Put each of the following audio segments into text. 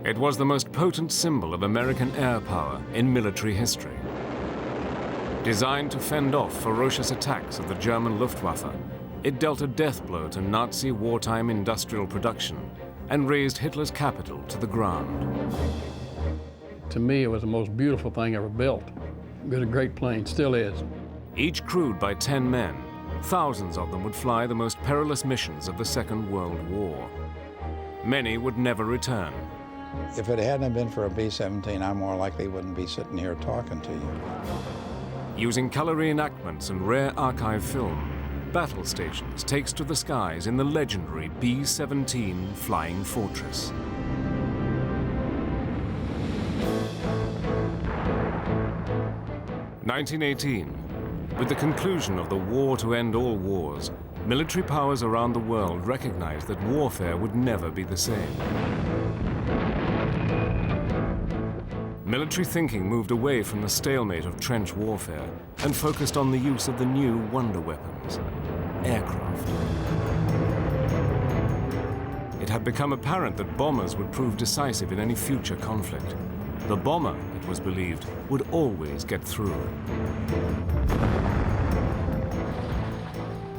It was the most potent symbol of American air power in military history. Designed to fend off ferocious attacks of the German Luftwaffe, it dealt a death blow to Nazi wartime industrial production and razed Hitler's capital to the ground. To me, it was the most beautiful thing ever built. It was a great plane, still is. Each crewed by 10 men, thousands of them would fly the most perilous missions of the Second World War. Many would never return. If it hadn't been for a B-17, I more likely wouldn't be sitting here talking to you. Using color reenactments and rare archive film, Battle Stations takes to the skies in the legendary B-17 Flying Fortress. (1918). With the conclusion of the war to end all wars, military powers around the world recognized that warfare would never be the same. Military thinking moved away from the stalemate of trench warfare and focused on the use of the new wonder weapons, aircraft. It had become apparent that bombers would prove decisive in any future conflict. The bomber, it was believed, would always get through.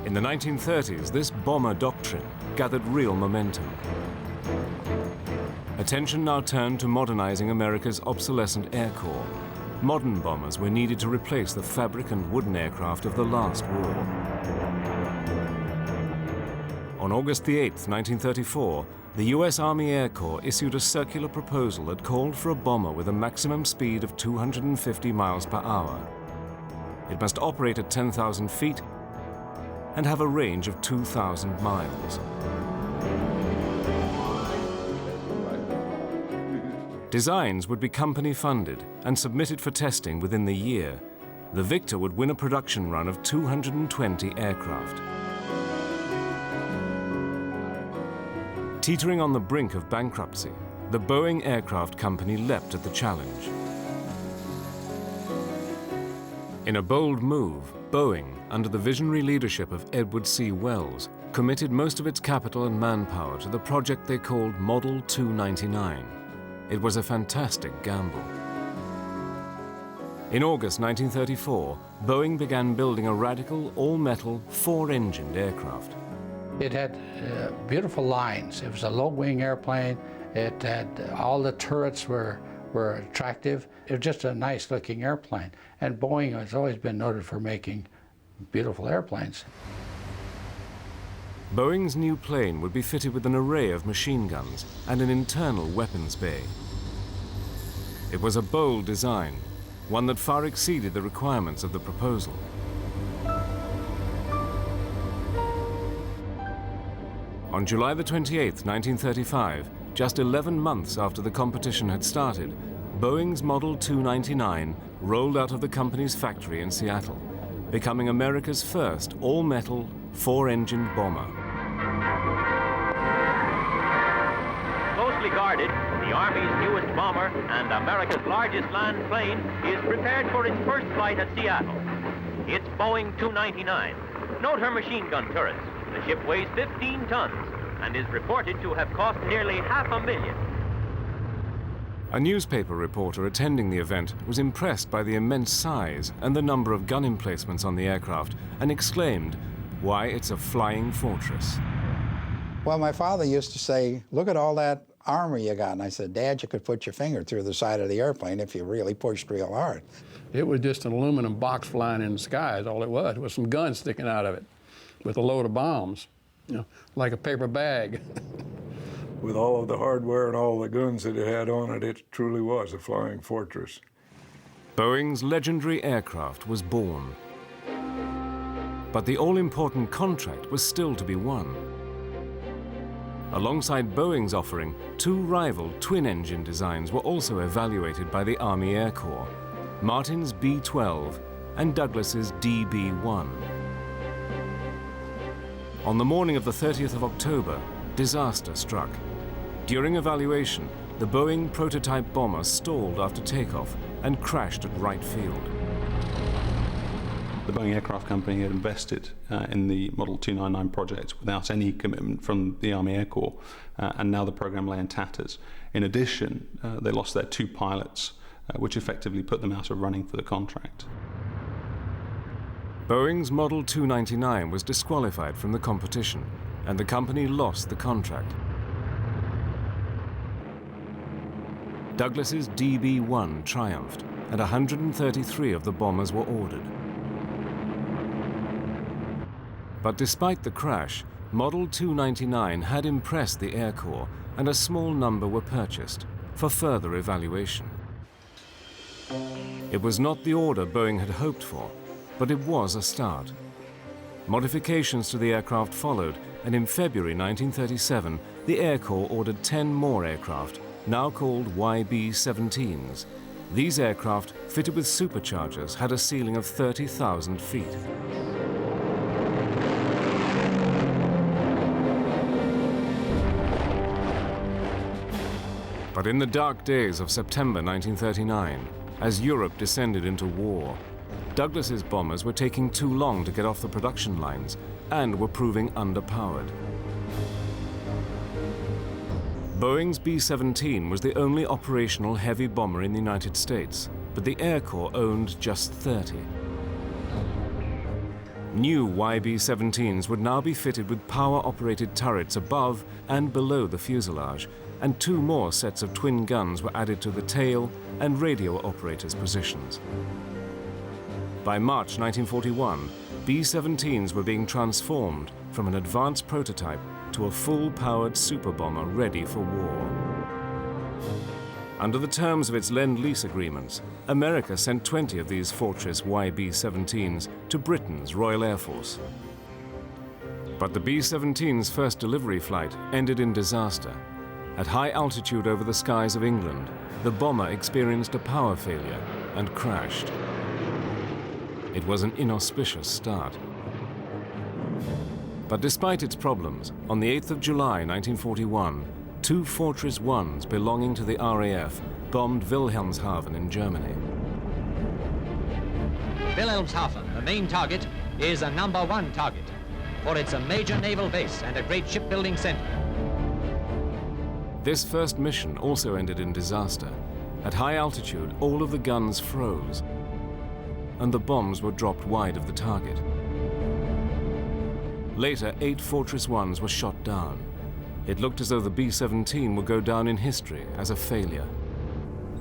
In the 1930s, this bomber doctrine gathered real momentum. Attention now turned to modernizing America's obsolescent Air Corps. Modern bombers were needed to replace the fabric and wooden aircraft of the last war. On August 8, 1934, the US Army Air Corps issued a circular proposal that called for a bomber with a maximum speed of 250 miles per hour. It must operate at 10,000 feet and have a range of 2,000 miles. Designs would be company-funded and submitted for testing within the year. The victor would win a production run of 220 aircraft. Teetering on the brink of bankruptcy, the Boeing Aircraft Company leapt at the challenge. In a bold move, Boeing, under the visionary leadership of Edward C. Wells, committed most of its capital and manpower to the project they called Model 299. It was a fantastic gamble. In August 1934, Boeing began building a radical, all-metal, four-engined aircraft. It had beautiful lines. It was a low-wing airplane. It had all the turrets were attractive. It was just a nice-looking airplane. And Boeing has always been noted for making beautiful airplanes. Boeing's new plane would be fitted with an array of machine guns and an internal weapons bay. It was a bold design, one that far exceeded the requirements of the proposal. On July the 28th, 1935, just 11 months after the competition had started, Boeing's Model 299 rolled out of the company's factory in Seattle, becoming America's first all-metal, four-engined bomber. Closely guarded, the Army's newest bomber and America's largest land plane is prepared for its first flight at Seattle. It's Boeing 299. Note her machine gun turrets. The ship weighs 15 tons and is reported to have cost nearly $500,000. A newspaper reporter attending the event was impressed by the immense size and the number of gun emplacements on the aircraft and exclaimed, "Why, it's a flying fortress." Well, my father used to say, "Look at all that armor you got." And I said, "Dad, you could put your finger through the side of the airplane if you really pushed real hard." It was just an aluminum box flying in the sky is all it was, with some guns sticking out of it, with a load of bombs, you know, like a paper bag. With all of the hardware and all the guns that it had on it, it truly was a flying fortress. Boeing's legendary aircraft was born. But the all-important contract was still to be won. Alongside Boeing's offering, two rival twin-engine designs were also evaluated by the Army Air Corps, Martin's B-12 and Douglas's DB-1. On the morning of the 30th of October, disaster struck. During evaluation, the Boeing prototype bomber stalled after takeoff and crashed at Wright Field. The Boeing Aircraft Company had invested in the Model 299 project without any commitment from the Army Air Corps, and now the program lay in tatters. In addition, they lost their 2 pilots, which effectively put them out of running for the contract. Boeing's Model 299 was disqualified from the competition, and the company lost the contract. Douglas's DB-1 triumphed, and 133 of the bombers were ordered. But despite the crash, Model 299 had impressed the Air Corps, and a small number were purchased for further evaluation. It was not the order Boeing had hoped for, but it was a start. Modifications to the aircraft followed, and in February 1937, the Air Corps ordered 10 more aircraft, now called YB-17s. These aircraft, fitted with superchargers, had a ceiling of 30,000 feet. But in the dark days of September 1939, as Europe descended into war, Douglas's bombers were taking too long to get off the production lines and were proving underpowered. Boeing's B-17 was the only operational heavy bomber in the United States, but the Air Corps owned just 30. New YB-17s would now be fitted with power-operated turrets above and below the fuselage, and 2 more sets of twin guns were added to the tail and radio operators' positions. By March 1941, B-17s were being transformed from an advanced prototype to a full-powered super-bomber ready for war. Under the terms of its Lend-Lease agreements, America sent 20 of these Fortress YB-17s to Britain's Royal Air Force. But the B-17's first delivery flight ended in disaster. At high altitude over the skies of England, the bomber experienced a power failure and crashed. It was an inauspicious start. But despite its problems, on the 8th of July 1941, 2 Fortress 1s belonging to the RAF bombed Wilhelmshaven in Germany. Wilhelmshaven, the main target, is a #1 target, for it's a major naval base and a great shipbuilding center. This first mission also ended in disaster. At high altitude, all of the guns froze, and the bombs were dropped wide of the target. Later, 8 Fortress 1s were shot down. It looked as though the B-17 would go down in history as a failure.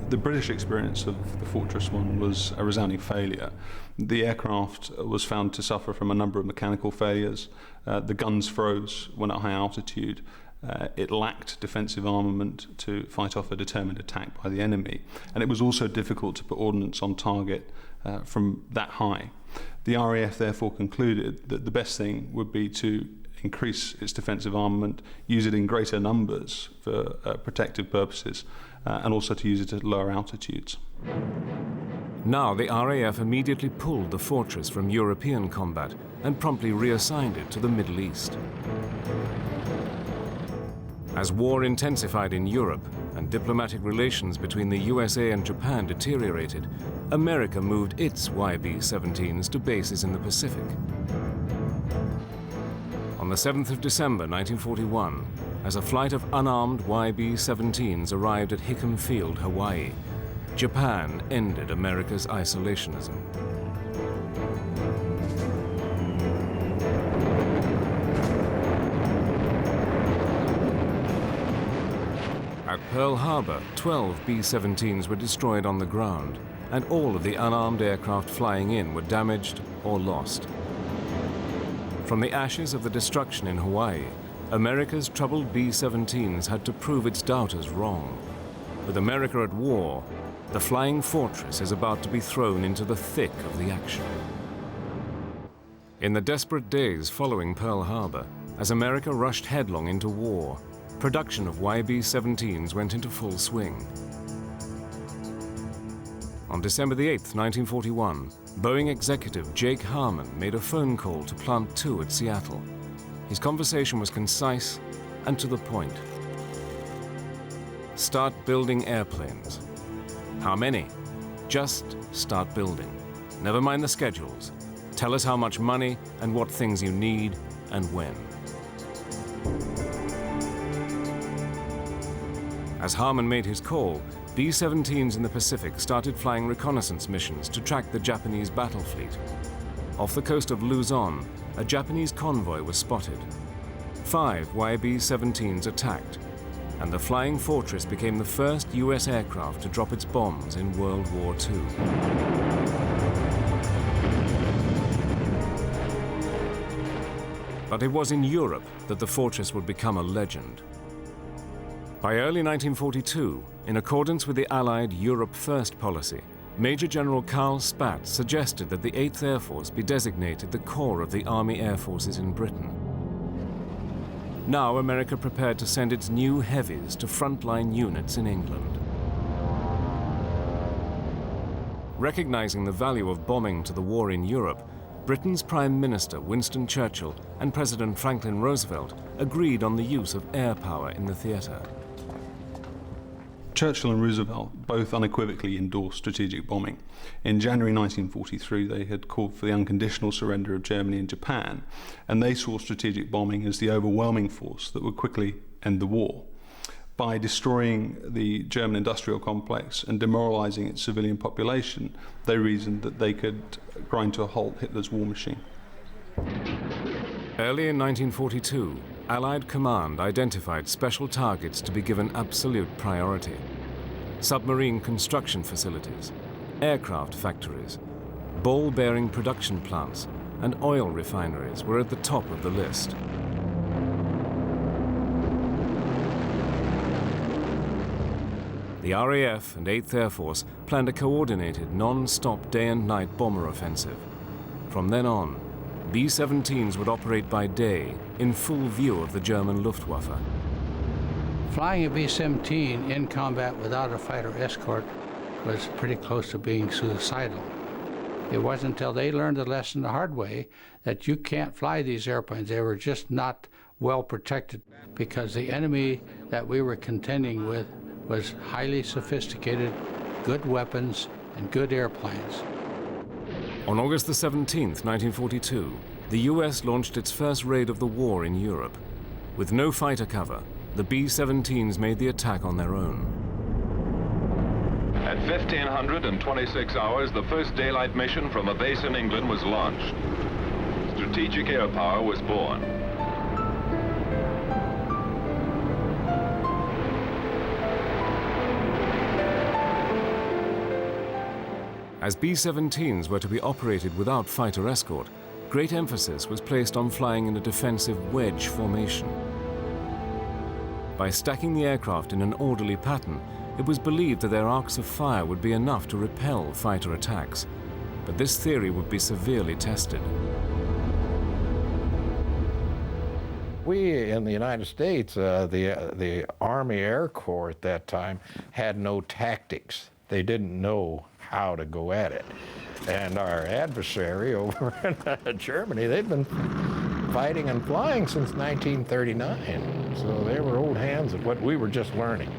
The British experience of the Fortress 1 was a resounding failure. The aircraft was found to suffer from a number of mechanical failures. The guns froze when at high altitude. It lacked defensive armament to fight off a determined attack by the enemy. And it was also difficult to put ordnance on target from that high. The RAF therefore concluded that the best thing would be to increase its defensive armament, use it in greater numbers for protective purposes, and also to use it at lower altitudes. Now the RAF immediately pulled the Fortress from European combat and promptly reassigned it to the Middle East. As war intensified in Europe and diplomatic relations between the USA and Japan deteriorated, America moved its YB-17s to bases in the Pacific. On the 7th of December 1941, as a flight of unarmed YB-17s arrived at Hickam Field, Hawaii, Japan ended America's isolationism. At Pearl Harbor, 12 B-17s were destroyed on the ground, and all of the unarmed aircraft flying in were damaged or lost. From the ashes of the destruction in Hawaii, America's troubled B-17s had to prove its doubters wrong. With America at war, the Flying Fortress is about to be thrown into the thick of the action. In the desperate days following Pearl Harbor, as America rushed headlong into war, production of YB-17s went into full swing. On December the 8th, 1941, Boeing executive Jake Harmon made a phone call to Plant 2 at Seattle. His conversation was concise and to the point. Start building airplanes. How many? Just start building. Never mind the schedules. Tell us how much money and what things you need and when. As Harmon made his call, B-17s in the Pacific started flying reconnaissance missions to track the Japanese battle fleet. Off the coast of Luzon, a Japanese convoy was spotted. 5 YB-17s attacked, and the Flying Fortress became the first US aircraft to drop its bombs in World War II. But it was in Europe that the Fortress would become a legend. By early 1942, in accordance with the Allied Europe First policy, Major General Carl Spaatz suggested that the 8th Air Force be designated the core of the Army Air Forces in Britain. Now America prepared to send its new heavies to frontline units in England. Recognizing the value of bombing to the war in Europe, Britain's Prime Minister Winston Churchill and President Franklin Roosevelt agreed on the use of air power in the theater. Churchill and Roosevelt both unequivocally endorsed strategic bombing. In January 1943, they had called for the unconditional surrender of Germany and Japan, and they saw strategic bombing as the overwhelming force that would quickly end the war. By destroying the German industrial complex and demoralizing its civilian population, they reasoned that they could grind to a halt Hitler's war machine. Early in 1942, Allied command identified special targets to be given absolute priority. Submarine construction facilities, aircraft factories, ball-bearing production plants, and oil refineries were at the top of the list. The RAF and 8th Air Force planned a coordinated, non-stop day and night bomber offensive. From then on, B-17s would operate by day in full view of the German Luftwaffe. Flying a B-17 in combat without a fighter escort was pretty close to being suicidal. It wasn't until they learned the lesson the hard way that you can't fly these airplanes. They were just not well protected because the enemy that we were contending with was highly sophisticated, good weapons, and good airplanes. On August the 17th, 1942, the US launched its first raid of the war in Europe. With no fighter cover, the B-17s made the attack on their own. At 1526 hours, the first daylight mission from a base in England was launched. Strategic air power was born. As B-17s were to be operated without fighter escort, great emphasis was placed on flying in a defensive wedge formation. By stacking the aircraft in an orderly pattern, it was believed that their arcs of fire would be enough to repel fighter attacks. But this theory would be severely tested. We in the United States, the Army Air Corps at that time, had no tactics. They didn't know how to go at it. And our adversary over in Germany, they'd been fighting and flying since 1939. So they were old hands at what we were just learning.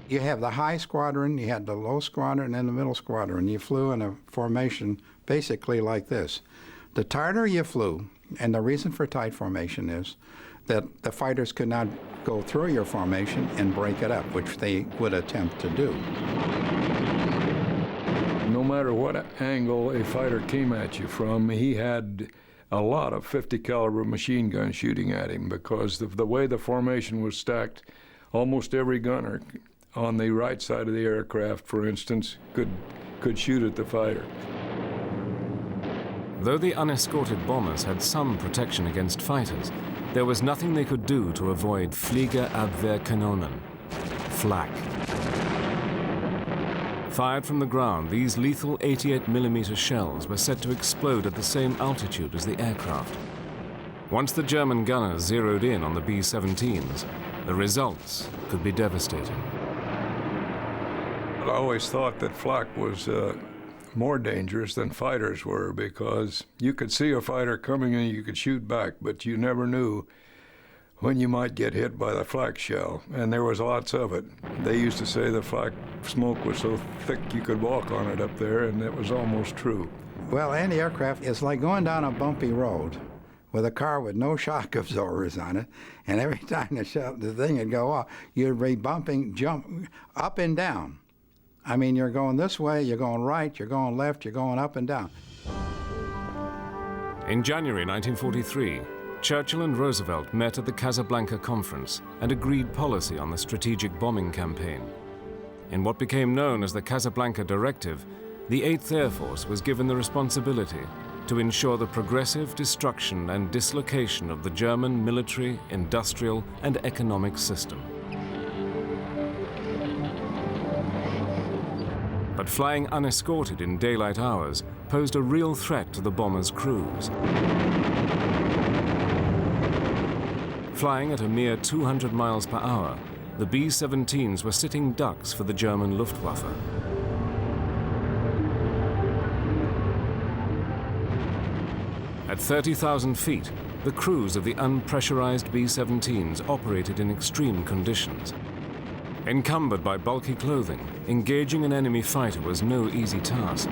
You have the high squadron, you had the low squadron, and the middle squadron. You flew in a formation basically like this. The tighter you flew, and the reason for tight formation is that the fighters could not go through your formation and break it up, which they would attempt to do. No matter what angle a fighter came at you from, he had a lot of 50 caliber machine guns shooting at him because of the way the formation was stacked. Almost every gunner on the right side of the aircraft, for instance, could shoot at the fighter. Though the unescorted bombers had some protection against fighters, there was nothing they could do to avoid Fliegerabwehrkanonen, flak. Fired from the ground, these lethal 88mm shells were said to explode at the same altitude as the aircraft. Once the German gunners zeroed in on the B-17s, the results could be devastating. I always thought that flak was more dangerous than fighters were, because you could see a fighter coming and you could shoot back, but you never knew when you might get hit by the flak shell, and there was lots of it. They used to say the flak smoke was so thick you could walk on it up there, and it was almost true. Well, anti-aircraft is like going down a bumpy road with a car with no shock absorbers on it, and every time the thing would go off, you'd be jump up and down. I mean, you're going this way, you're going right, you're going left, you're going up and down. In January 1943, Churchill and Roosevelt met at the Casablanca Conference and agreed policy on the strategic bombing campaign. In what became known as the Casablanca Directive, the 8th Air Force was given the responsibility to ensure the progressive destruction and dislocation of the German military, industrial, and economic system. But flying unescorted in daylight hours posed a real threat to the bombers' crews. Flying at a mere 200 miles per hour, the B-17s were sitting ducks for the German Luftwaffe. At 30,000 feet, the crews of the unpressurized B-17s operated in extreme conditions. Encumbered by bulky clothing, engaging an enemy fighter was no easy task.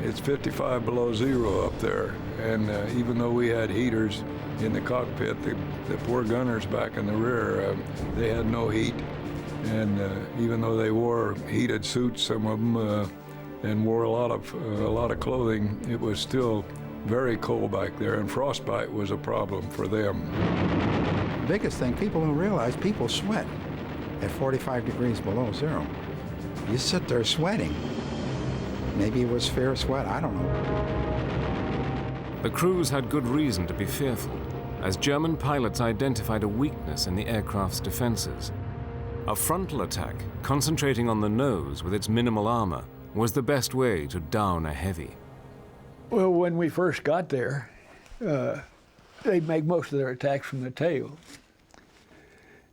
It's 55 below zero up there, and even though we had heaters in the cockpit, the poor gunners back in the rear, they had no heat. And even though they wore heated suits, some of them, and wore a lot of clothing, it was still very cold back there, and frostbite was a problem for them. The biggest thing, people don't realize, people sweat at 45 degrees below zero. You sit there sweating. Maybe it was fair sweat, I don't know. The crews had good reason to be fearful, as German pilots identified a weakness in the aircraft's defenses. A frontal attack, concentrating on the nose with its minimal armor, was the best way to down a heavy. Well, when we first got there, they'd make most of their attacks from the tail.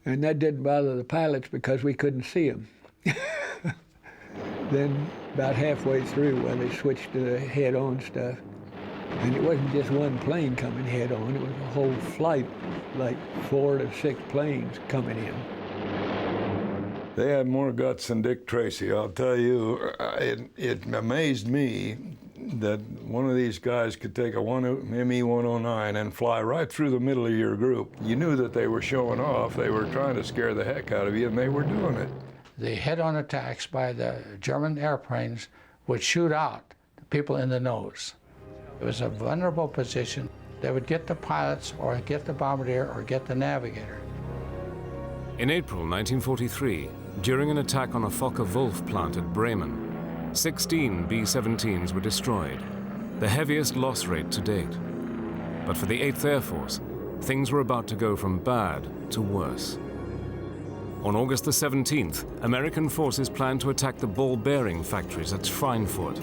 And that didn't bother the pilots because we couldn't see them. Then, about halfway through, when they switched to the head-on stuff, and it wasn't just one plane coming head-on, it was a whole flight, like 4 to 6 planes coming in. They had more guts than Dick Tracy, I'll tell you. It amazed me that one of these guys could take a ME-109 and fly right through the middle of your group. You knew that they were showing off. They were trying to scare the heck out of you, and they were doing it. The head-on attacks by the German airplanes would shoot out the people in the nose. It was a vulnerable position. They would get the pilots, or get the bombardier, or get the navigator. In April 1943, during an attack on a Fokker-Wulf plant at Bremen, 16 B-17s were destroyed, the heaviest loss rate to date. But for the 8th Air Force, things were about to go from bad to worse. On August the 17th, American forces planned to attack the ball bearing factories at Schweinfurt.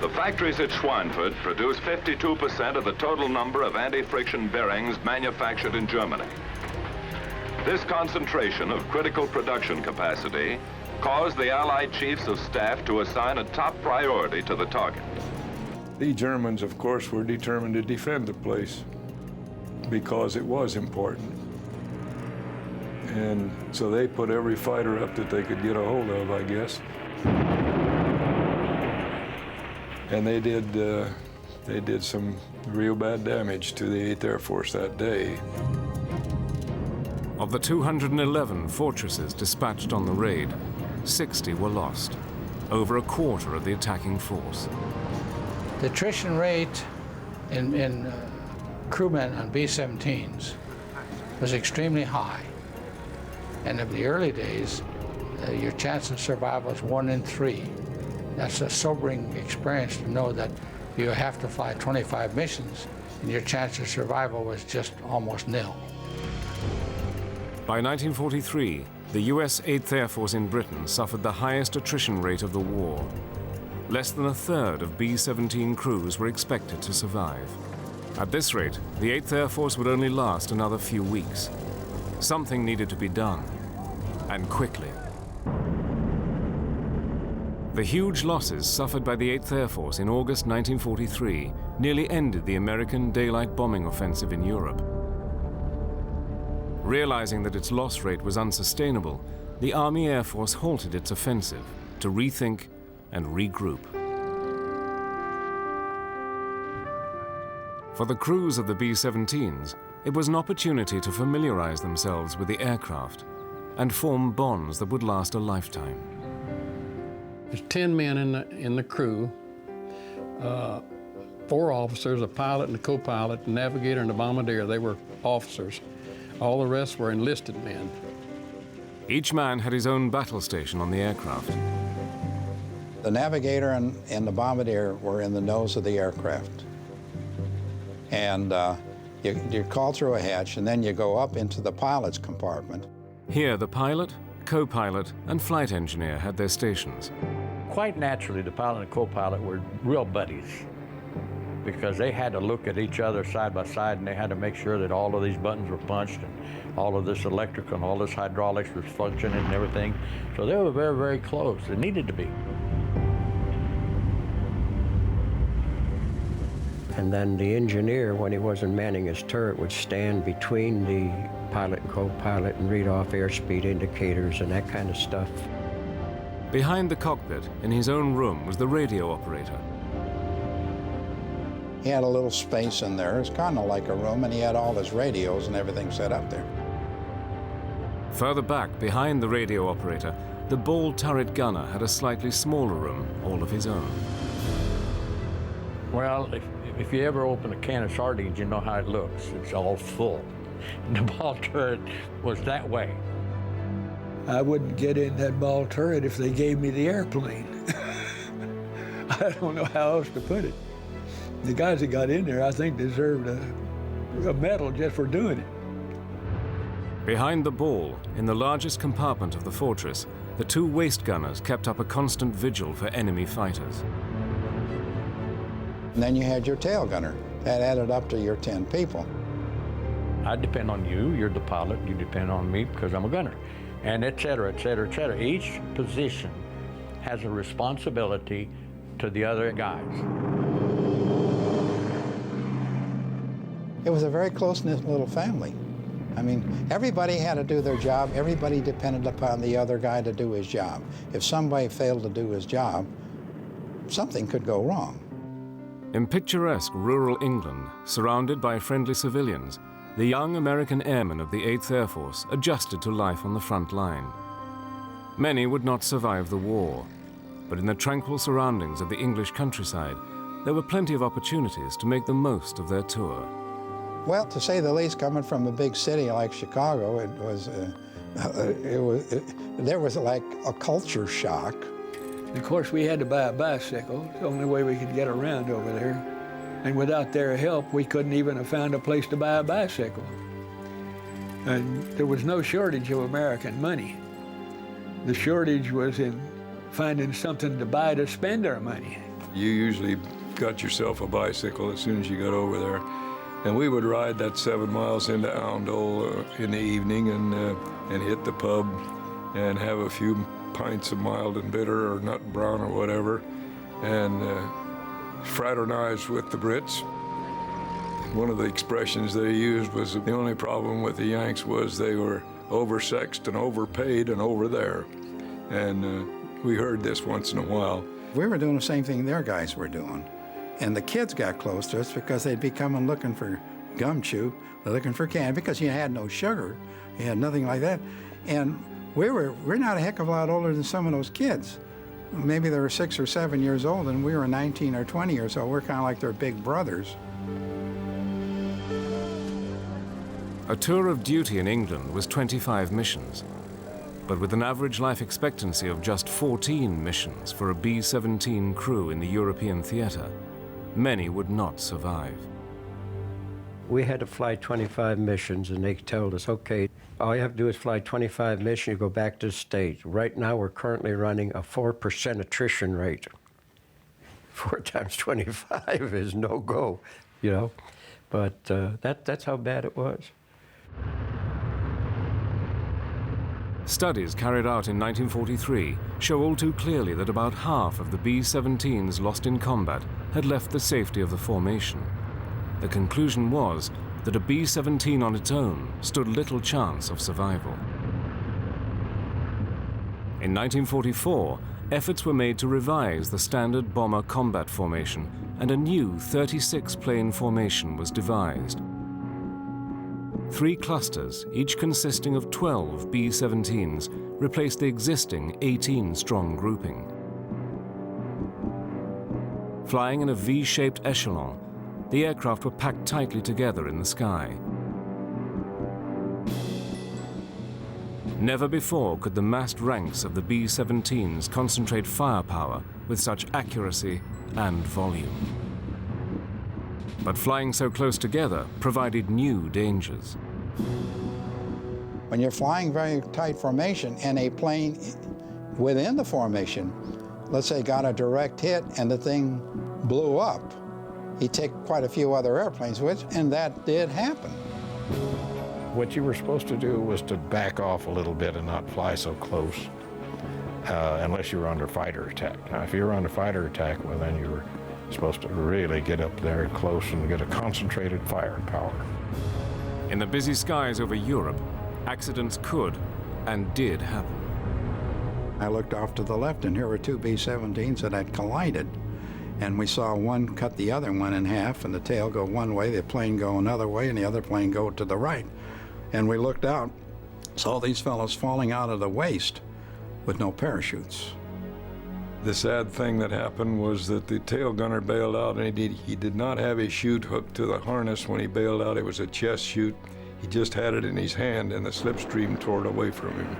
The factories at Schweinfurt produce 52% of the total number of anti-friction bearings manufactured in Germany. This concentration of critical production capacity caused the Allied chiefs of staff to assign a top priority to the target. The Germans, of course, were determined to defend the place because it was important. And so they put every fighter up that they could get a hold of, I guess. And they did some real bad damage to the 8th Air Force that day. Of the 211 fortresses dispatched on the raid, 60 were lost, over a quarter of the attacking force. The attrition rate in crewmen on B-17s was extremely high. And in the early days, your chance of survival is 1 in 3. That's a sobering experience to know that you have to fly 25 missions and your chance of survival was just almost nil. By 1943, the US 8th Air Force in Britain suffered the highest attrition rate of the war. Less than a third of B-17 crews were expected to survive. At this rate, the 8th Air Force would only last another few weeks. Something needed to be done, and quickly. The huge losses suffered by the 8th Air Force in August 1943 nearly ended the American daylight bombing offensive in Europe. Realizing that its loss rate was unsustainable, the Army Air Force halted its offensive to rethink and regroup. For the crews of the B-17s, it was an opportunity to familiarize themselves with the aircraft and form bonds that would last a lifetime. There's 10 men in the crew, 4 officers, a pilot and a co-pilot, the navigator and the bombardier. They were officers. All the rest were enlisted men. Each man had his own battle station on the aircraft. The navigator and the bombardier were in the nose of the aircraft. And you call through a hatch, and then you go up into the pilot's compartment. Here, the pilot, co-pilot, and flight engineer had their stations. Quite naturally, the pilot and co-pilot were real buddies, because they had to look at each other side by side, and they had to make sure that all of these buttons were punched and all of this electrical and all this hydraulics was functioning and everything. So they were very, very close. They needed to be. And then the engineer, when he wasn't manning his turret, would stand between the pilot and co-pilot and read off airspeed indicators and that kind of stuff. Behind the cockpit, in his own room, was the radio operator. He had a little space in there. It's kind of like a room, and he had all his radios and everything set up there. Further back, behind the radio operator, the ball turret gunner had a slightly smaller room, all of his own. Well, if you ever open a can of sardines, you know how it looks. It's all full. The ball turret was that way. I wouldn't get in that ball turret if they gave me the airplane. I don't know how else to put it. The guys that got in there, I think, deserved a medal just for doing it. Behind the ball, in the largest compartment of the fortress, the 2 waist gunners kept up a constant vigil for enemy fighters. And then you had your tail gunner. That added up to your 10 people. I depend on you, you're the pilot, you depend on me because I'm a gunner, and et cetera, et cetera, et cetera. Each position has a responsibility to the other guys. It was a very close-knit little family. I mean, everybody had to do their job. Everybody depended upon the other guy to do his job. If somebody failed to do his job, something could go wrong. In picturesque rural England, surrounded by friendly civilians, the young American airmen of the 8th Air Force adjusted to life on the front line. Many would not survive the war, but in the tranquil surroundings of the English countryside, there were plenty of opportunities to make the most of their tour. Well, to say the least, coming from a big city like Chicago, there was like a culture shock. Of course, we had to buy a bicycle. It's the only way we could get around over there. And without their help, we couldn't even have found a place to buy a bicycle. And there was no shortage of American money. The shortage was in finding something to buy to spend our money. You usually got yourself a bicycle as soon as you got over there. And we would ride that 7 miles into Oundle in the evening and hit the pub and have a few pints of mild and bitter or nut brown or whatever, and fraternize with the Brits. One of the expressions they used was the only problem with the Yanks was they were oversexed and overpaid and over there. And we heard this once in a while. We were doing the same thing their guys were doing. And the kids got close to us because they'd be coming looking for gum chew, looking for candy, because you had no sugar. You had nothing like that. And we're not a heck of a lot older than some of those kids. Maybe they were 6 or 7 years old, and we were 19 or 20 years old. We're kind of like their big brothers. A tour of duty in England was 25 missions, but with an average life expectancy of just 14 missions for a B-17 crew in the European theater, many would not survive. We had to fly 25 missions, and they told us, okay, all you have to do is fly 25 missions, you go back to the States. Right now, we're currently running a 4% attrition rate. 4 times 25 is no go, you know? But that's how bad it was. Studies carried out in 1943 show all too clearly that about half of the B-17s lost in combat had left the safety of the formation. The conclusion was that a B-17 on its own stood little chance of survival. In 1944, efforts were made to revise the standard bomber combat formation, and a new 36-plane formation was devised. 3 clusters, each consisting of 12 B-17s, replaced the existing 18-strong grouping. Flying in a V-shaped echelon, the aircraft were packed tightly together in the sky. Never before could the massed ranks of the B-17s concentrate firepower with such accuracy and volume. But flying so close together provided new dangers. When you're flying very tight formation and a plane within the formation, let's say got a direct hit and the thing blew up, he'd take quite a few other airplanes with it, and that did happen. What you were supposed to do was to back off a little bit and not fly so close, unless you were under fighter attack. Now, if you were under fighter attack, well, then you were supposed to really get up there close and get a concentrated firepower. In the busy skies over Europe, accidents could and did happen. I looked off to the left, and here were 2 B-17s that had collided. And we saw one cut the other one in half, and the tail go one way, the plane go another way, and the other plane go to the right. And we looked out, saw these fellows falling out of the waist with no parachutes. The sad thing that happened was that the tail gunner bailed out, and he did not have his chute hooked to the harness when he bailed out. It was a chest chute. He just had it in his hand, and the slipstream tore it away from him.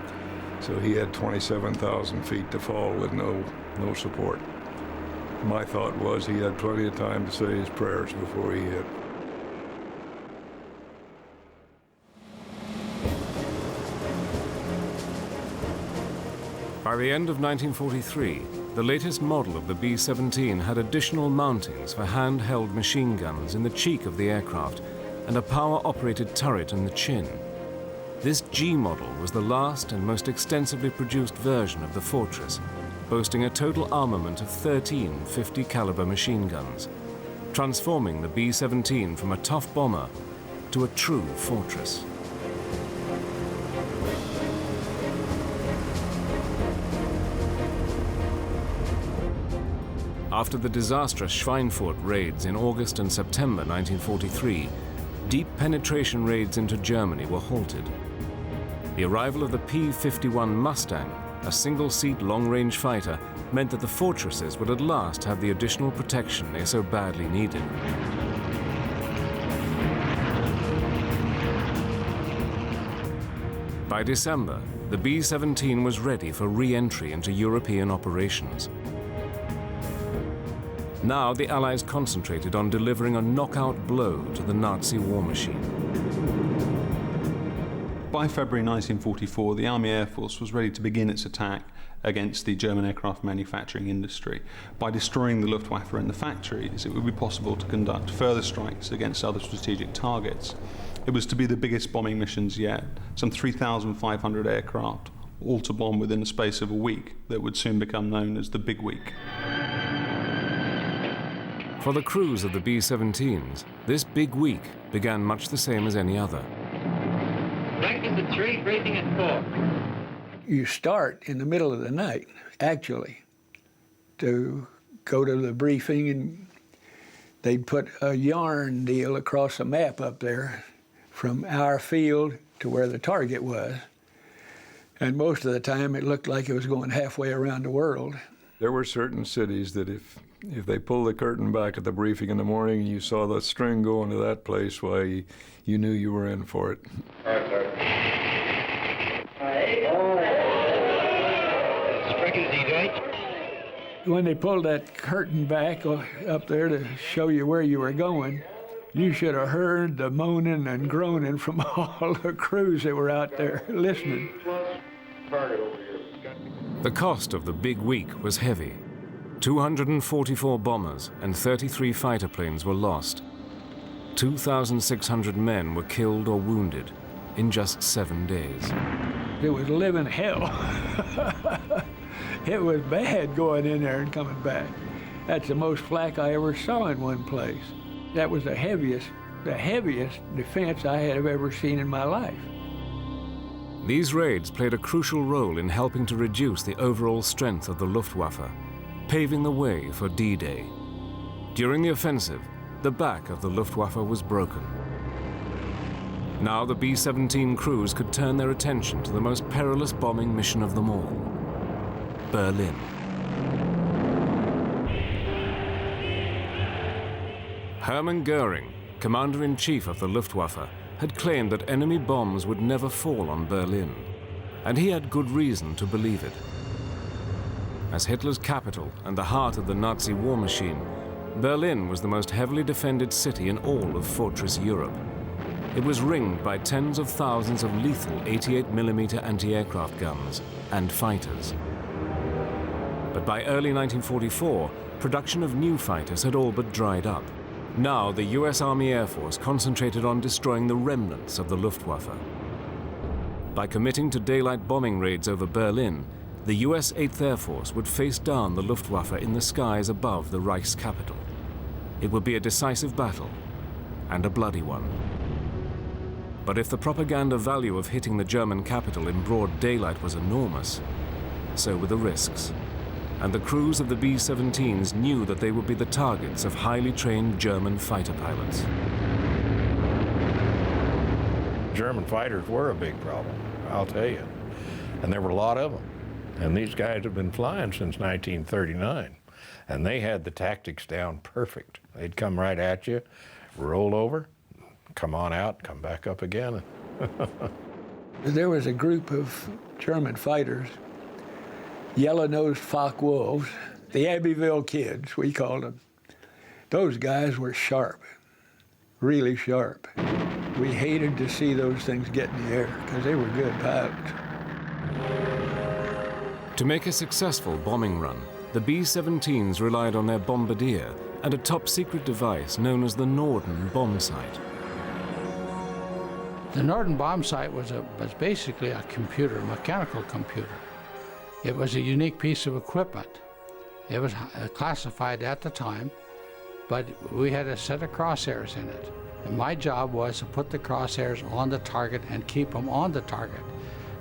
So he had 27,000 feet to fall with no support. My thought was he had plenty of time to say his prayers before he hit. By the end of 1943, the latest model of the B-17 had additional mountings for handheld machine guns in the cheek of the aircraft and a power-operated turret in the chin. This G model was the last and most extensively produced version of the Fortress, boasting a total armament of 13 50 caliber machine guns, transforming the B-17 from a tough bomber to a true fortress. After the disastrous Schweinfurt raids in August and September 1943, deep penetration raids into Germany were halted. The arrival of the P-51 Mustang, a single-seat long-range fighter, meant that the fortresses would at last have the additional protection they so badly needed. By December, the B-17 was ready for re-entry into European operations. Now the Allies concentrated on delivering a knockout blow to the Nazi war machine. By February 1944, the Army Air Force was ready to begin its attack against the German aircraft manufacturing industry. By destroying the Luftwaffe in the factories, it would be possible to conduct further strikes against other strategic targets. It was to be the biggest bombing missions yet, some 3,500 aircraft, all to bomb within the space of a week that would soon become known as the Big Week. For the crews of the B-17s, this big week began much the same as any other. Ranking the 3, briefing at 4. You start in the middle of the night, actually, to go to the briefing, and they'd put a yarn deal across a map up there from our field to where the target was. And most of the time it looked like it was going halfway around the world. There were certain cities that if they pulled the curtain back at the briefing in the morning and you saw the string going to that place, why, you knew you were in for it. When they pulled that curtain back up there to show you where you were going, you should have heard the moaning and groaning from all the crews that were out there listening. The cost of the big week was heavy. 244 bombers and 33 fighter planes were lost. 2,600 men were killed or wounded in just 7 days. It was living hell. It was bad going in there and coming back. That's the most flak I ever saw in one place. That was the heaviest defense I have ever seen in my life. These raids played a crucial role in helping to reduce the overall strength of the Luftwaffe, paving the way for D-Day. During the offensive, the back of the Luftwaffe was broken. Now the B-17 crews could turn their attention to the most perilous bombing mission of them all, Berlin. Hermann Goering, commander-in-chief of the Luftwaffe, had claimed that enemy bombs would never fall on Berlin, and he had good reason to believe it. As Hitler's capital and the heart of the Nazi war machine, Berlin was the most heavily defended city in all of Fortress Europe. It was ringed by tens of thousands of lethal 88mm anti-aircraft guns and fighters. But by early 1944, production of new fighters had all but dried up. Now the US Army Air Force concentrated on destroying the remnants of the Luftwaffe. By committing to daylight bombing raids over Berlin, the US 8th Air Force would face down the Luftwaffe in the skies above the Reich's capital. It would be a decisive battle, and a bloody one. But if the propaganda value of hitting the German capital in broad daylight was enormous, so were the risks. And the crews of the B-17s knew that they would be the targets of highly trained German fighter pilots. German fighters were a big problem, I'll tell you. And there were a lot of them. And these guys have been flying since 1939. And they had the tactics down perfect. They'd come right at you, roll over, come on out, come back up again. There was a group of German fighters, yellow-nosed fock wolves, the Abbeville kids, we called them. Those guys were sharp, really sharp. We hated to see those things get in the air because they were good pilots. To make a successful bombing run, the B-17s relied on their bombardier and a top-secret device known as the Norden bomb sight. The Norden bomb sight was basically a computer, a mechanical computer. It was a unique piece of equipment. It was classified at the time, but we had a set of crosshairs in it. And my job was to put the crosshairs on the target and keep them on the target.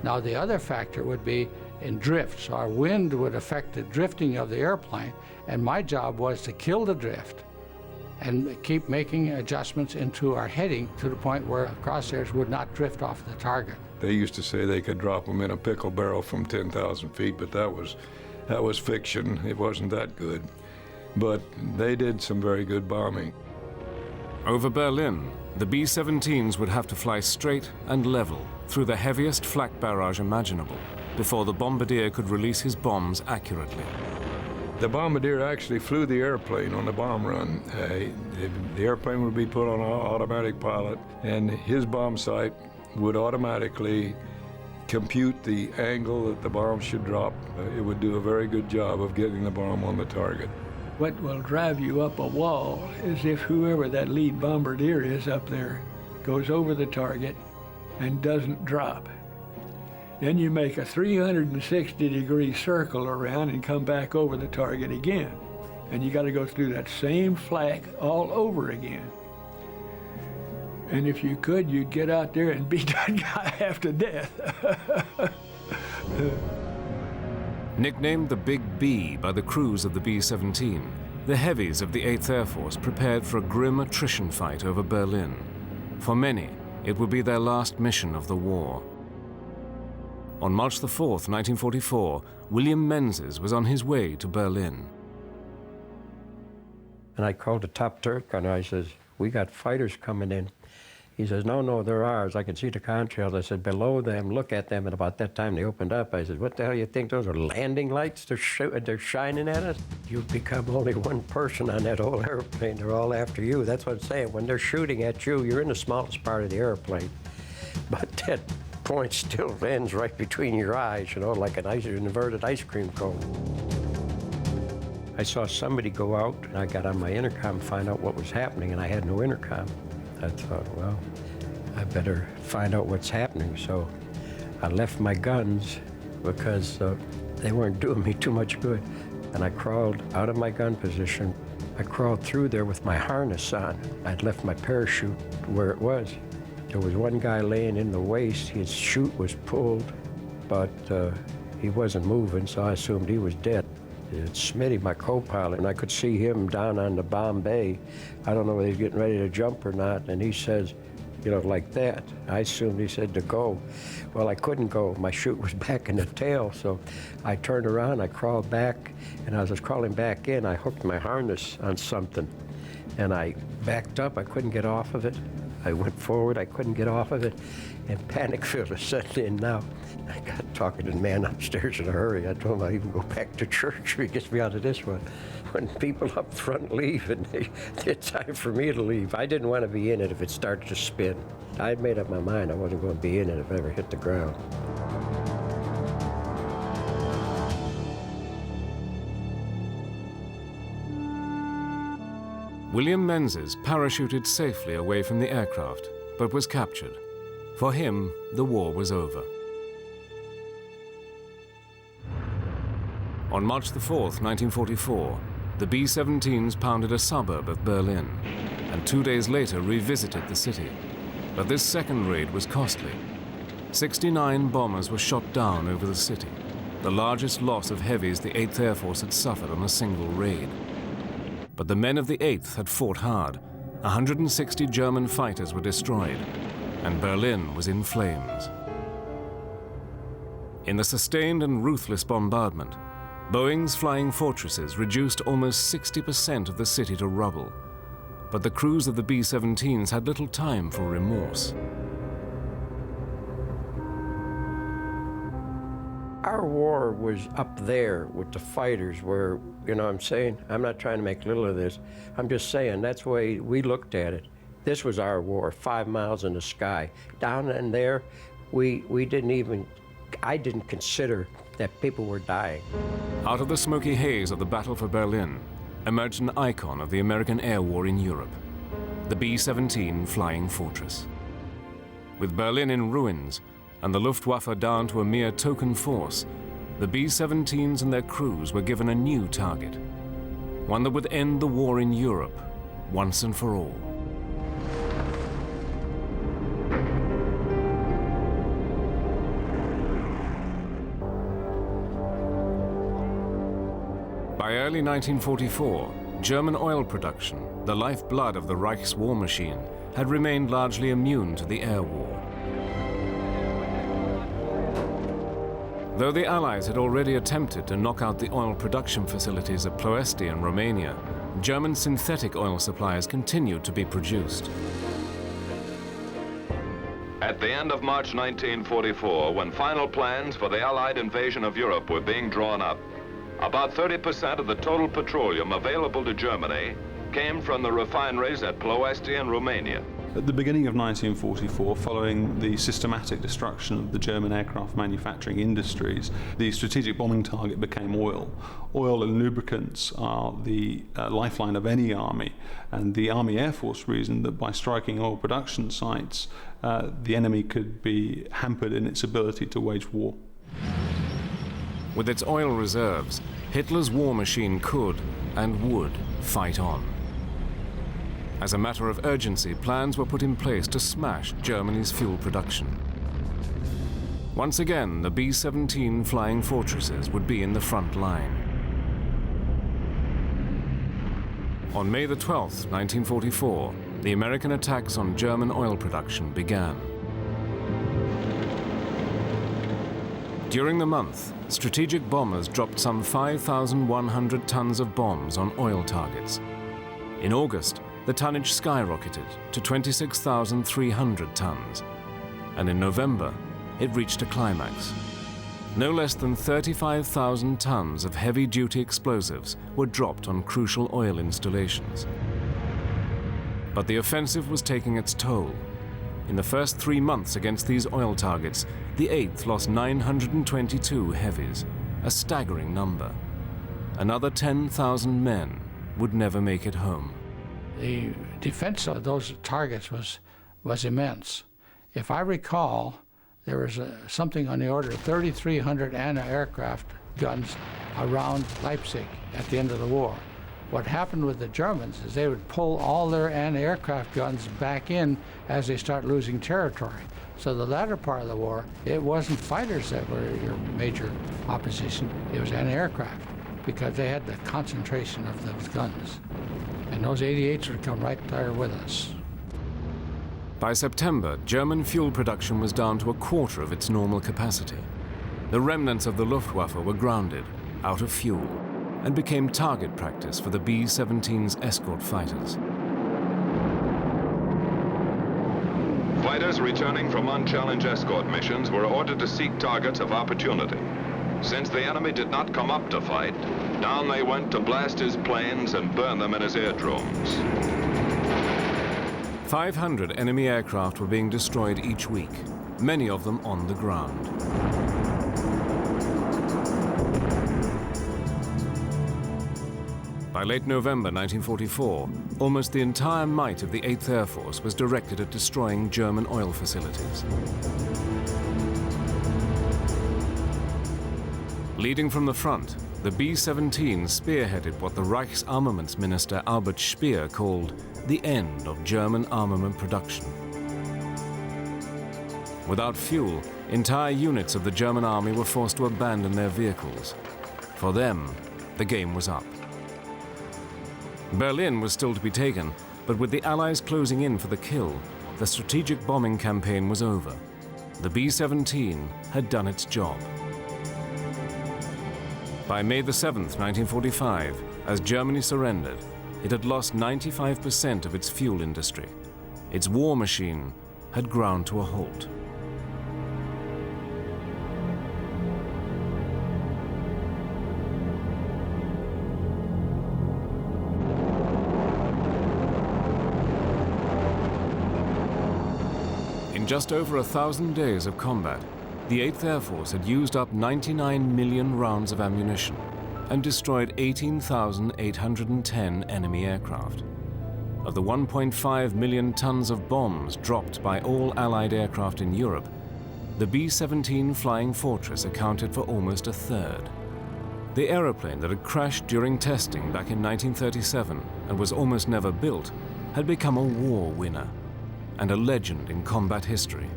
Now the other factor would be in drift, so our wind would affect the drifting of the airplane, and my job was to kill the drift and keep making adjustments into our heading to the point where crosshairs would not drift off the target. They used to say they could drop them in a pickle barrel from 10,000 feet, but that was fiction. It wasn't that good. But they did some very good bombing. Over Berlin, the B-17s would have to fly straight and level through the heaviest flak barrage imaginable before the bombardier could release his bombs accurately. The bombardier actually flew the airplane on the bomb run. The airplane would be put on automatic pilot, and his bomb sight would automatically compute the angle that the bomb should drop. It would do a very good job of getting the bomb on the target. What will drive you up a wall is if whoever that lead bombardier is up there goes over the target and doesn't drop. Then you make a 360-degree circle around and come back over the target again. And you got to go through that same flak all over again. And if you could, you'd get out there and beat that guy half to death. Nicknamed the Big B by the crews of the B-17, the heavies of the 8th Air Force prepared for a grim attrition fight over Berlin. For many, it would be their last mission of the war. On March the 4th, 1944, William Menzies was on his way to Berlin. And I called the top turret gunner. I says, "We got fighters coming in." He says, "No, they're ours. I can see the contrails." I said, "Below them, look at them." And about that time, they opened up. I said, "What the hell you think those are landing lights? They're shining at us?" You become only one person on that whole airplane. They're all after you. That's what I'm saying. When they're shooting at you, you're in the smallest part of the airplane. But that point still ends right between your eyes, you know, like an inverted ice cream cone. I saw somebody go out, and I got on my intercom to find out what was happening, and I had no intercom. I thought, well, I better find out what's happening. So I left my guns because they weren't doing me too much good. And I crawled out of my gun position. I crawled through there with my harness on. I'd left my parachute where it was. There was one guy laying in the waist. His chute was pulled, but he wasn't moving, so I assumed he was dead. It's Smitty, my co-pilot, and I could see him down on the bomb bay. I don't know whether he's getting ready to jump or not, and he says, you know, like that. I assumed he said to go. Well, I couldn't go. My chute was back in the tail, so I turned around, I crawled back, and as I was crawling back in, I hooked my harness on something, and I backed up. I couldn't get off of it. I went forward, I couldn't get off of it, and panic fear set in now. I got talking to the man upstairs in a hurry. I told him I'd even go back to church if he gets me out of this one. When people up front leave, and it's time for me to leave. I didn't want to be in it if it started to spin. I had made up my mind I wasn't going to be in it if I ever hit the ground. William Menzies parachuted safely away from the aircraft, but was captured. For him, the war was over. On March the 4th, 1944, the B-17s pounded a suburb of Berlin, and 2 days later revisited the city. But this second raid was costly. 69 bombers were shot down over the city, the largest loss of heavies the 8th Air Force had suffered on a single raid. But the men of the 8th had fought hard. 160 German fighters were destroyed, and Berlin was in flames. In the sustained and ruthless bombardment, Boeing's flying fortresses reduced almost 60% of the city to rubble, but the crews of the B-17s had little time for remorse. Our war was up there with the fighters where, you know what I'm saying? I'm not trying to make little of this. I'm just saying that's the way we looked at it. This was our war, 5 miles in the sky. Down in there, I didn't consider that people were dying. Out of the smoky haze of the Battle for Berlin emerged an icon of the American air war in Europe, the B-17 Flying Fortress. With Berlin in ruins and the Luftwaffe down to a mere token force, the B-17s and their crews were given a new target, one that would end the war in Europe once and for all. By early 1944, German oil production, the lifeblood of the Reich's war machine, had remained largely immune to the air war. Though the Allies had already attempted to knock out the oil production facilities at Ploesti in Romania, German synthetic oil supplies continued to be produced. At the end of March 1944, when final plans for the Allied invasion of Europe were being drawn up, about 30% of the total petroleum available to Germany came from the refineries at Ploesti in Romania. At the beginning of 1944, following the systematic destruction of the German aircraft manufacturing industries, the strategic bombing target became oil. Oil and lubricants are the lifeline of any army, and the Army Air Force reasoned that by striking oil production sites, the enemy could be hampered in its ability to wage war. With its oil reserves, Hitler's war machine could and would fight on. As a matter of urgency, plans were put in place to smash Germany's fuel production. Once again, the B-17 Flying Fortresses would be in the front line. On May the 12th, 1944, the American attacks on German oil production began. During the month, strategic bombers dropped some 5,100 tons of bombs on oil targets. In August, the tonnage skyrocketed to 26,300 tons, and in November, it reached a climax. No less than 35,000 tons of heavy-duty explosives were dropped on crucial oil installations. But the offensive was taking its toll. In the first 3 months against these oil targets, the 8th lost 922 heavies, a staggering number. Another 10,000 men would never make it home. The defense of those targets was immense. If I recall, there was something on the order of 3,300 anti-aircraft guns around Leipzig at the end of the war. What happened with the Germans is they would pull all their anti-aircraft guns back in as they start losing territory. So the latter part of the war, it wasn't fighters that were your major opposition, it was anti-aircraft, because they had the concentration of those guns. And those 88s would come right there with us. By September, German fuel production was down to a quarter of its normal capacity. The remnants of the Luftwaffe were grounded, out of fuel, and became target practice for the B-17's escort fighters. Fighters returning from unchallenged escort missions were ordered to seek targets of opportunity. Since the enemy did not come up to fight, down they went to blast his planes and burn them in his airdromes. 500 enemy aircraft were being destroyed each week, many of them on the ground. By late November 1944, almost the entire might of the 8th Air Force was directed at destroying German oil facilities. Leading from the front, the B-17 spearheaded what the Reichsarmaments Minister Albert Speer called the end of German armament production. Without fuel, entire units of the German army were forced to abandon their vehicles. For them, the game was up. Berlin was still to be taken, but with the Allies closing in for the kill, the strategic bombing campaign was over. The B-17 had done its job. By May the 7th, 1945, as Germany surrendered, it had lost 95% of its fuel industry. Its war machine had ground to a halt. In just over 1,000 days of combat, the 8th Air Force had used up 99 million rounds of ammunition and destroyed 18,810 enemy aircraft. Of the 1.5 million tons of bombs dropped by all Allied aircraft in Europe, the B-17 Flying Fortress accounted for almost a third. The aeroplane that had crashed during testing back in 1937 and was almost never built had become a war winner and a legend in combat history.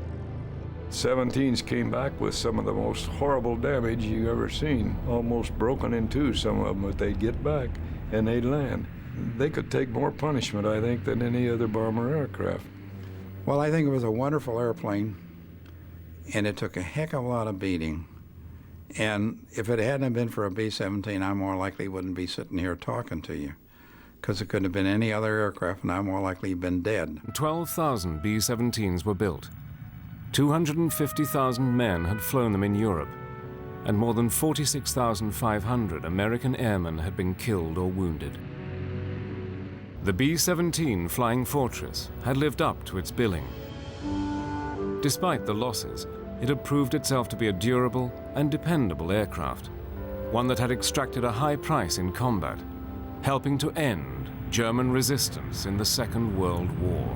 17s came back with some of the most horrible damage you've ever seen, almost broken in two, some of them, but they'd get back and they'd land. They could take more punishment, I think, than any other bomber aircraft. Well, I think it was a wonderful airplane, and it took a heck of a lot of beating. And if it hadn't been for a B-17, I more likely wouldn't be sitting here talking to you, because it couldn't have been any other aircraft, and I more likely been dead. 12,000 B-17s were built. 250,000 men had flown them in Europe, and more than 46,500 American airmen had been killed or wounded. The B-17 Flying Fortress had lived up to its billing. Despite the losses, it had proved itself to be a durable and dependable aircraft, one that had extracted a high price in combat, helping to end German resistance in the Second World War.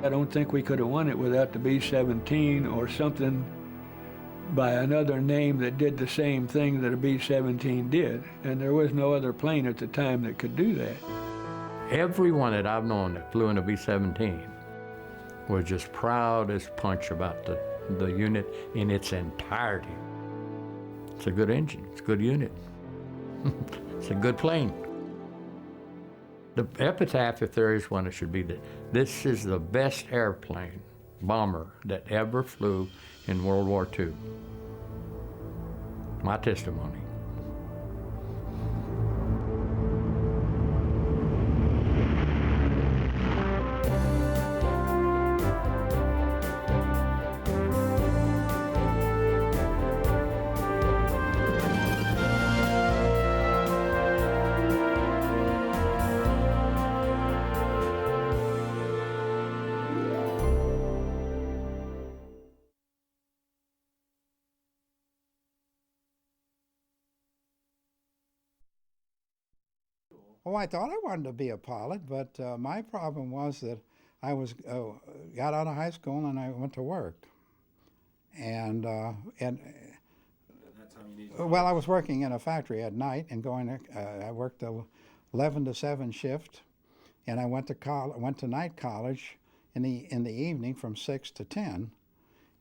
I don't think we could have won it without the B-17 or something by another name that did the same thing that a B-17 did. And there was no other plane at the time that could do that. Everyone that I've known that flew in a B-17 was just proud as punch about the unit in its entirety. It's a good engine, it's a good unit. It's a good plane. The epitaph, if there is one, it should be that this is the best airplane, bomber, that ever flew in World War II. My testimony. Oh, I thought I wanted to be a pilot, but my problem was that I was got out of high school and I went to work, and well, I was working in a factory at night and I worked the 11 to 7 shift, and I went to night college in the evening from 6 to 10,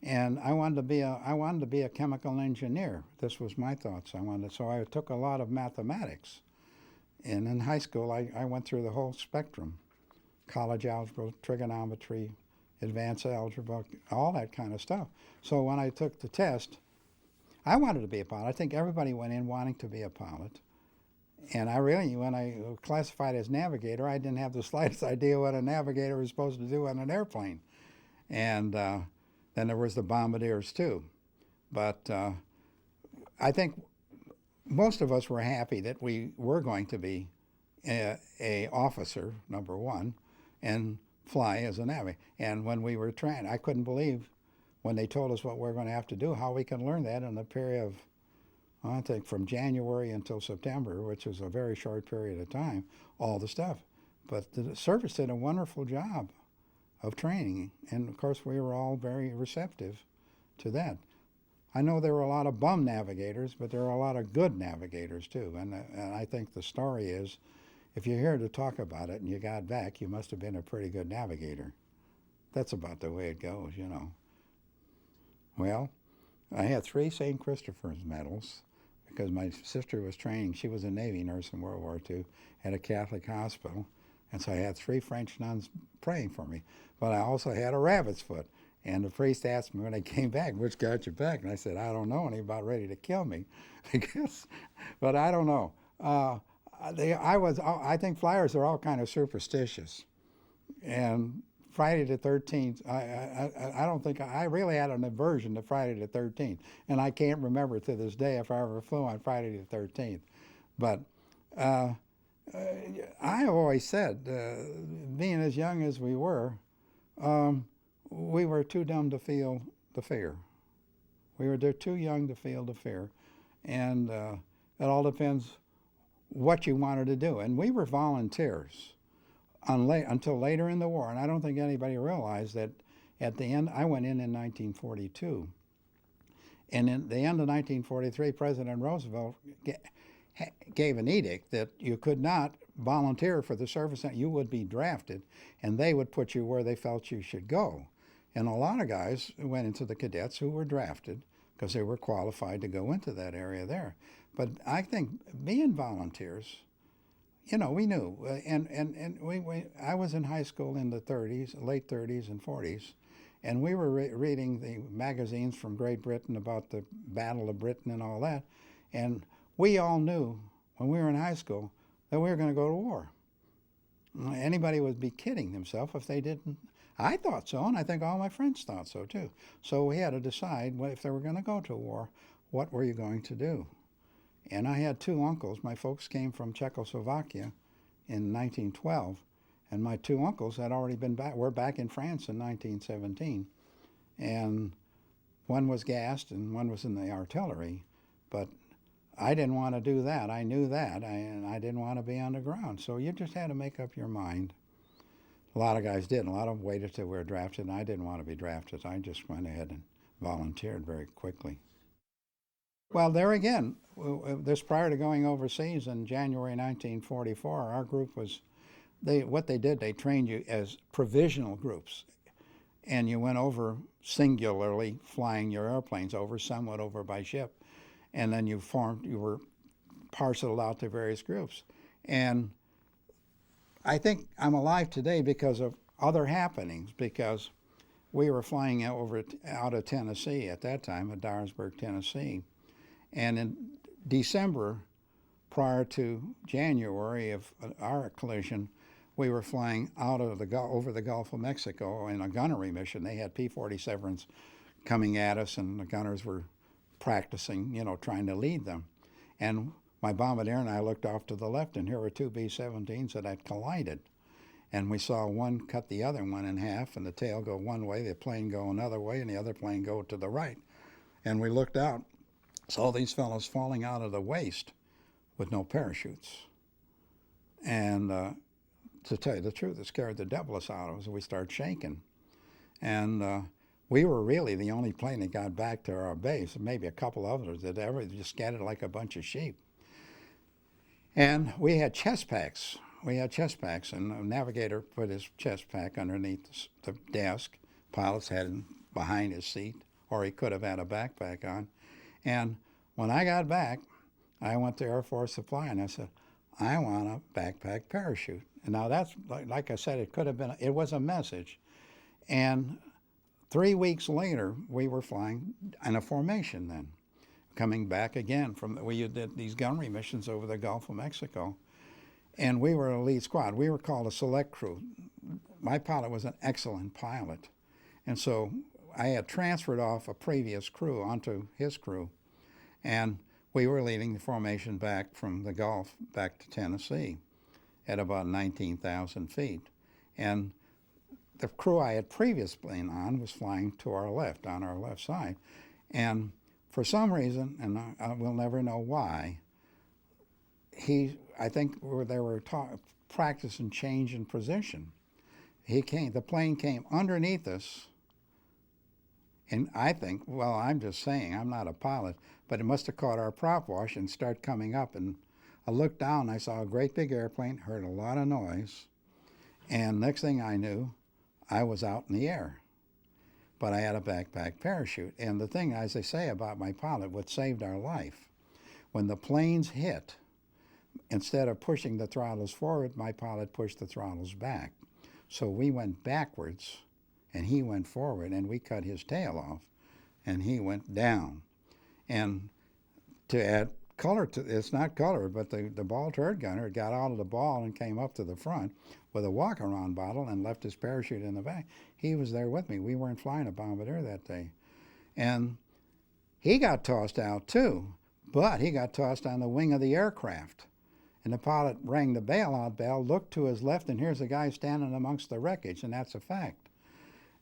and I wanted to be a chemical engineer. This was my thoughts. So I took a lot of mathematics, and in high school I went through the whole spectrum: college algebra, trigonometry, advanced algebra, all that kind of stuff. So when I took the test, I wanted to be a pilot. I think everybody went in wanting to be a pilot. And when I classified as navigator, I didn't have the slightest idea what a navigator was supposed to do on an airplane. And then there was the bombardiers too. But I think most of us were happy that we were going to be a officer, number one, and fly as a navigator. And when we were trained, I couldn't believe when they told us what we're going to have to do, how we can learn that in a period of, I think, from January until September, which was a very short period of time, all the stuff. But the service did a wonderful job of training, and of course we were all very receptive to that. I know there were a lot of bum navigators, but there are a lot of good navigators too, and I think the story is, if you're here to talk about it and you got back, you must have been a pretty good navigator. That's about the way it goes, you know. Well, I had 3 St. Christopher's medals because my sister was training. She was a Navy nurse in World War II at a Catholic hospital, and so I had 3 French nuns praying for me. But I also had a rabbit's foot, and the priest asked me when I came back, "Which got you back?" And I said, "I don't know," and he about ready to kill me, I guess. But I don't know. I think flyers are all kind of superstitious, and Friday the 13th, I don't think, I really had an aversion to Friday the 13th, and I can't remember to this day if I ever flew on Friday the 13th. But I have always said, being as young as we were too dumb to feel the fear. We were too young to feel the fear, and it all depends what you wanted to do. And we were volunteers until later in the war, and I don't think anybody realized that at the end, I went in 1942, and in the end of 1943, President Roosevelt gave an edict that you could not volunteer for the service, that you would be drafted, and they would put you where they felt you should go. And a lot of guys went into the cadets who were drafted because they were qualified to go into that area there. But I think being volunteers, you know, we knew, I was in high school in the 30s, late 30s and 40s, and we were reading the magazines from Great Britain about the Battle of Britain and all that, and we all knew when we were in high school that we were going to go to war. Anybody would be kidding themselves if they didn't. I thought so, and I think all my friends thought so too. So we had to decide, if they were going to go to war, what were you going to do? And I had 2 uncles. My folks came from Czechoslovakia in 1912, and my 2 uncles had already were back in France in 1917. And one was gassed and one was in the artillery. But I didn't want to do that. I knew that, and I didn't want to be on the ground. So you just had to make up your mind. A lot of guys did. A lot of them waited till we were drafted, and I didn't want to be drafted. I just went ahead and volunteered very quickly. Well, there again, this prior to going overseas in January 1944, our group was, what they did, they trained you as provisional groups. And you went over singularly, flying your airplanes over, some went over by ship. And then you were parceled out to various groups. And I think I'm alive today because of other happenings, because we were flying out of Tennessee at that time, at Dyersburg, Tennessee. And in December, prior to January of our collision, we were flying out of over the Gulf of Mexico in a gunnery mission. They had P-47s coming at us, and the gunners were practicing, you know, trying to lead them. And my bombardier and I looked off to the left, and here were 2 B-17s that had collided. And we saw one cut the other one in half, and the tail go one way, the plane go another way, and the other plane go to the right. And we looked out, saw these fellows falling out of the waist with no parachutes. And to tell you the truth, it scared the devilish out of us. We started shaking. And we were really the only plane that got back to our base, maybe a couple others that ever just scattered like a bunch of sheep. And we had chest packs. We had chest packs, and the navigator put his chest pack underneath the desk. Pilots had it behind his seat, or he could have had a backpack on. And when I got back, I went to Air Force Supply, and I said, I want a backpack parachute. And now that's, like I said, it was a message. And 3 weeks later, we were flying in a formation then, coming back again we did these gunnery missions over the Gulf of Mexico. And we were a lead squad. We were called a select crew. My pilot was an excellent pilot. And so I had transferred off a previous crew onto his crew. And we were leading the formation back from the Gulf back to Tennessee at about 19,000 feet. And the crew I had previously been on was flying to our left, on our left side. And for some reason, and I will never know why, I think they were practicing change in position. The plane came underneath us, and I think, well, I'm just saying, I'm not a pilot, but it must have caught our prop wash and started coming up. And I looked down, I saw a great big airplane, heard a lot of noise, and next thing I knew, I was out in the air. But I had a backpack parachute. And the thing, as they say about my pilot, what saved our life, when the planes hit, instead of pushing the throttles forward, my pilot pushed the throttles back. So we went backwards, and he went forward, and we cut his tail off, and he went down. And to add color to it's not color, but the ball turret gunner got out of the ball and came up to the front with a walk-around bottle and left his parachute in the back. He was there with me. We weren't flying a bombardier that day. And he got tossed out too, but he got tossed on the wing of the aircraft. And the pilot rang the bailout bell, looked to his left, and here's a guy standing amongst the wreckage, and that's a fact.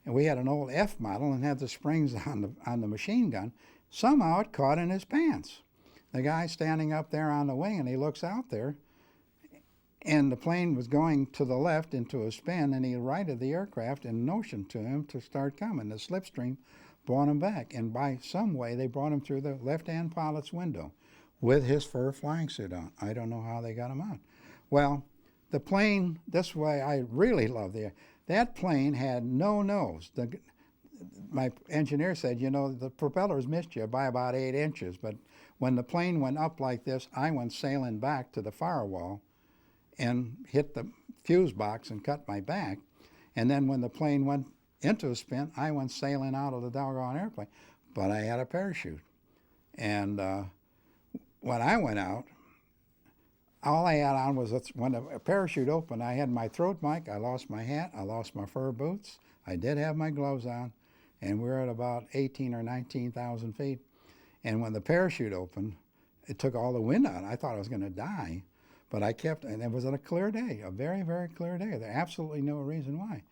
And we had an old F model and had the springs on the machine gun. Somehow it caught in his pants. The guy standing up there on the wing, and he looks out there, and the plane was going to the left into a spin, and he righted the aircraft and motioned to him to start coming. The slipstream brought him back, and by some way they brought him through the left-hand pilot's window with his fur flying suit on. I don't know how they got him out. Well, the plane, this way, I really love that plane had no nose. My engineer said, you know, the propellers missed you by about 8 inches, but when the plane went up like this, I went sailing back to the firewall and hit the fuse box and cut my back. And then when the plane went into a spin, I went sailing out of the doggone airplane. But I had a parachute. And when I went out, all I had on was, when a parachute opened, I had my throat mic, I lost my hat, I lost my fur boots, I did have my gloves on, and we were at about 18 or 19,000 feet. And when the parachute opened, it took all the wind out. I thought I was going to die, but I kept, and it was on a clear day, a very, very clear day. There's absolutely no reason why.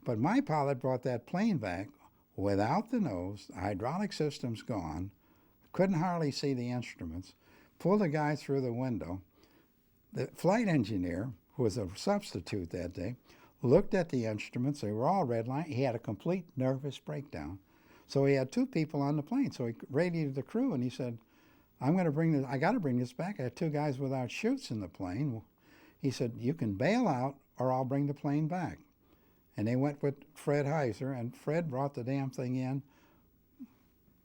But my pilot brought that plane back without the nose, the hydraulic system's gone, couldn't hardly see the instruments, pulled the guy through the window. The flight engineer, who was a substitute that day, looked at the instruments. They were all redlined. He had a complete nervous breakdown. So he had 2 people on the plane. So he radioed the crew, and he said, I got to bring this back. I had 2 guys without chutes in the plane. He said, you can bail out, or I'll bring the plane back. And they went with Fred Heiser, and Fred brought the damn thing in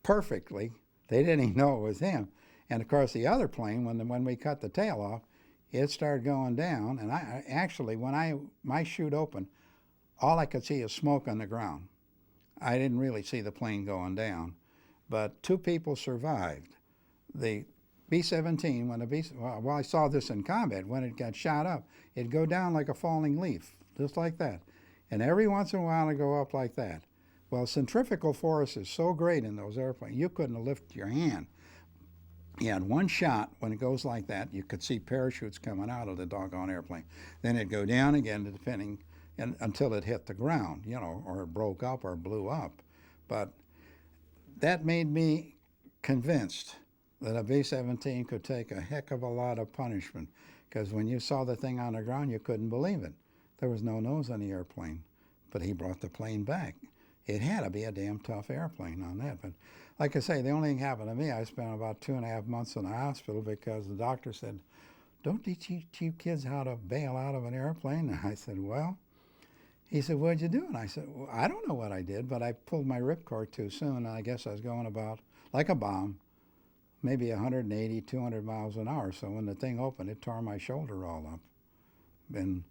perfectly. They didn't even know it was him. And of course, the other plane, when we cut the tail off, it started going down. And I actually, when my chute opened, all I could see is smoke on the ground. I didn't really see the plane going down, but 2 people survived. The B-17, well, I saw this in combat. When it got shot up, it'd go down like a falling leaf, just like that. And every once in a while it'd go up like that. Well, centrifugal force is so great in those airplanes, you couldn't lift your hand. You had one shot, when it goes like that, you could see parachutes coming out of the doggone airplane. Then it'd go down again, depending, until it hit the ground, you know, or it broke up or blew up. But that made me convinced that a B-17 could take a heck of a lot of punishment, because when you saw the thing on the ground, you couldn't believe it. There was no nose on the airplane, but he brought the plane back. It had to be a damn tough airplane on that. But like I say, the only thing happened to me, I spent about 2.5 months in the hospital because the doctor said, "Don't teach cheap kids how to bail out of an airplane." And I said, "Well," he said, "What'd you do?" And I said, "Well, I don't know what I did, but I pulled my ripcord too soon, and I guess I was going about, like a bomb, maybe 180, 200 miles an hour. So when the thing opened, it tore my shoulder all up." And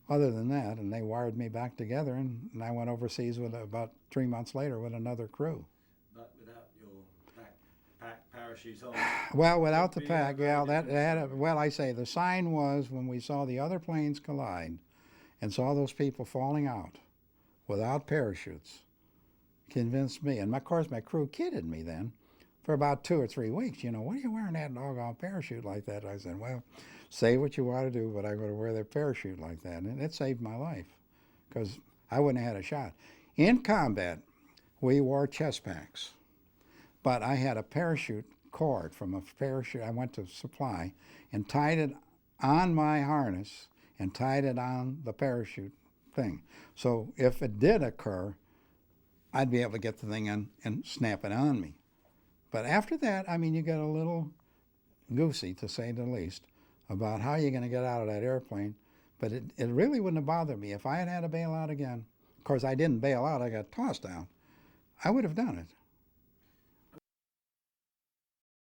other than that, and they wired me back together, and I went overseas with about 3 months later with another crew. But without your pack parachutes on? Well, without the pack, yeah, that had well, I say the sign was when we saw the other planes collide and saw those people falling out without parachutes, convinced me. And of course, my crew kidded me then for about 2 or 3 weeks. You know, "What are you wearing that doggone parachute like that?" I said, "Well, say what you want to do, but I'm going to wear that parachute like that." And it saved my life because I wouldn't have had a shot. In combat, we wore chest packs, but I had a parachute cord from a parachute I went to supply and tied it on my harness and tied it on the parachute thing. So if it did occur, I'd be able to get the thing in and snap it on me. But after that, I mean, you get a little goosey, to say the least, about how you're going to get out of that airplane. But it really wouldn't have bothered me. If I had had to bail out again, of course, I didn't bail out, I got tossed out, I would have done it.